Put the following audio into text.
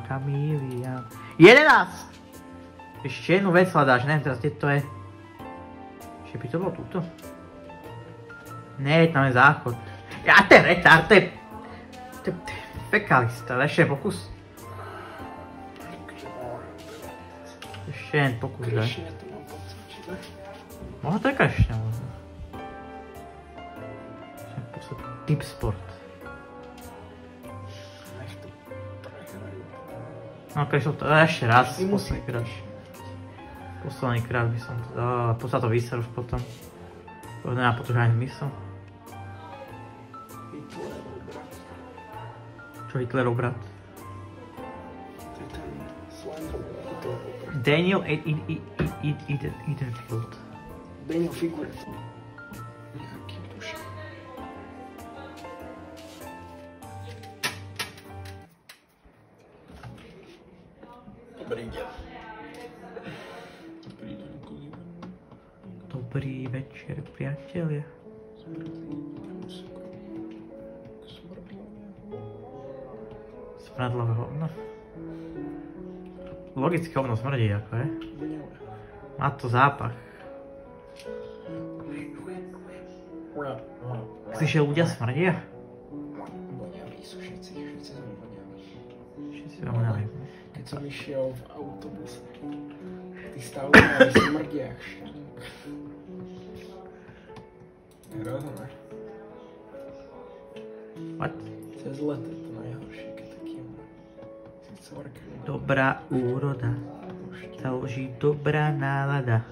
Kamilian. 11! Ešte jednu vec hľadáš, neviem teraz, kde to je. Ešte by to bolo túto? Nie, tam je záchod. Ja, to je retard, to je fekalista, ešte jeden pokus. Ešte jeden pokus, daj. Možno to je krešne, možno. Tip sport. No krešlo to ešte raz, posledný krát by som to dal, poď sa to vyser už potom. To nemá potom žiadny zmysel. Čo Hitlerov brat? To je ten Slender. Daniel Edenfield. Daniel Figure. Nejaký duši. Dobrý deň. Dobrý večer, priatelia. Smradlavé hovno. Logicky hovno smrdí, ako je. Má to zápach. Myslíš, že ľudia smrdia? Voňaví sú všetci sú voňaví. Všetci voňaví. Keď som išiel v autobuse, tí stavovali smrdia jak šťaník. Rozumieš? What? Cez leto je to najhoršie, keď taký si cvorka. Dobrá úroda. Založí dobrá nálada.